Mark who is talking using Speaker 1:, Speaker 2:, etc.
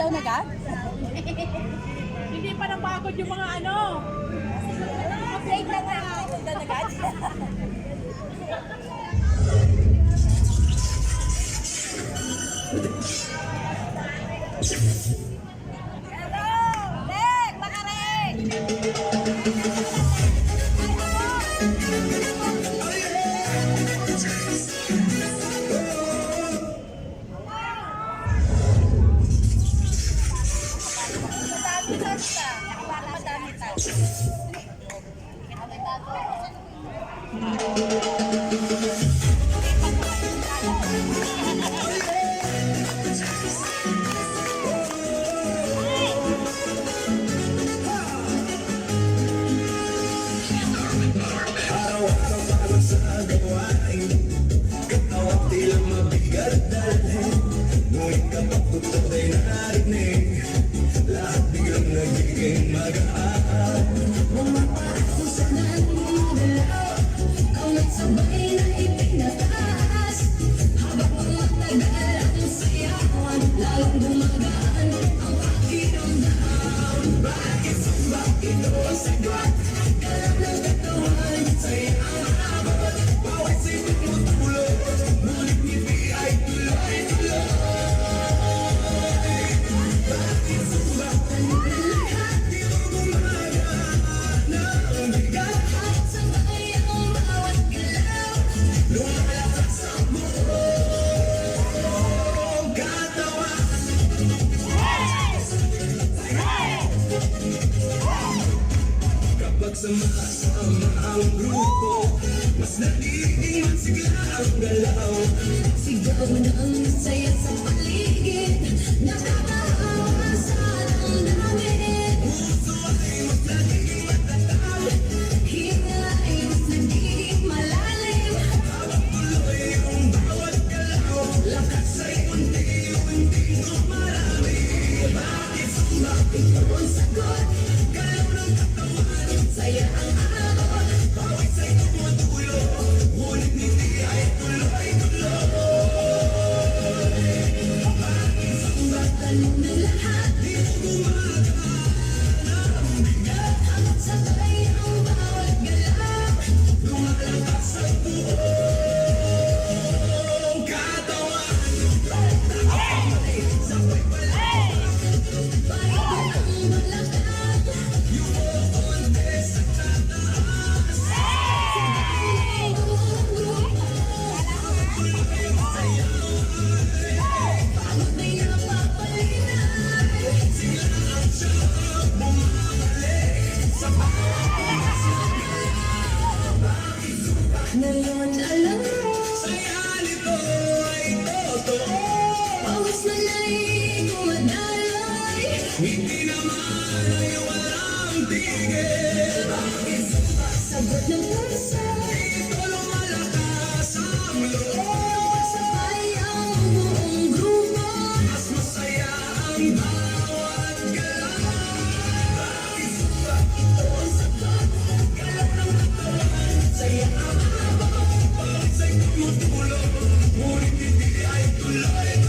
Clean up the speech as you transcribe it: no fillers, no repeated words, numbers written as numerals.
Speaker 1: daw na agad?
Speaker 2: Hindi pa napagod yung mga ano.
Speaker 1: Break lang na ako daw na agad. Hello! Lek! Makarek! Madami tasta. Madami tasta.
Speaker 3: Araw-araw pagod sa gawain, katawa tilang mabigat dalhin. Ngunit kapag totoo ay narinig, lahat biglang nagiging magaan.
Speaker 4: Bumapako sa nanggalaw, kaunat sabay na ipinataas. Habang tumatagal ang sayawan, lalong gumagaan ang pakiramdam. Bakit ito ang sagot? Galak ng katawan, saya ang abot.
Speaker 3: Bawat sipit mo tulog, ngunit ngiti ay tuloy-tuloy. Bakit sumbatan mo lahat, di mo gumagana ang bigat?
Speaker 4: At sabay ang bawat galaw,
Speaker 3: Lumalakas ang buong katawan. Kapag sama-sama ang grupo, mas nagiging masigla ang galaw.
Speaker 4: sigaw ng saya sa paligid. Nakakahawa sa damdamin.
Speaker 3: Puso ay mas nagiging matatag,
Speaker 4: Hinga ay mas nagiging malalim.
Speaker 3: habang tuloy ang bawat galaw. Lakas ay unti-unting kumarami. Bakit sumakit
Speaker 4: Ang sagot,
Speaker 3: galaw ng katawan?
Speaker 4: saya ang abot.
Speaker 3: Bawat sa'y tumutulog, ngunit hindi ay tuloy-tuloy. Bakit sumbatan
Speaker 4: Tanong ng lahat,
Speaker 3: di mo gumagana ang bigat?
Speaker 4: at sabay ang bawat galaw.
Speaker 3: Lumalakas ang buong katawan. Sabay pala
Speaker 4: Balikan ang balakang,
Speaker 3: yumukonte sa tataas.
Speaker 4: ang buong grupo. Pagod na'y napapalinay.
Speaker 3: Sila ang siyang bumabalik sa
Speaker 4: Ngayon alam mo,
Speaker 3: saya nito ay totoo.
Speaker 4: pawis na na'y dumadaloy.
Speaker 3: Hindi naman ay walang tigil. Bakit
Speaker 4: Sagot ng puso,
Speaker 3: dito lumalakas ang loob?
Speaker 4: sabay ang buong grupo.
Speaker 3: Mas masaya ang bawat galaw. Bakit ba ito ang sagot? Galaw ng katawan, saya ang habang. Bawat sa'y tumutulog, ngunit hindi ay tuloy.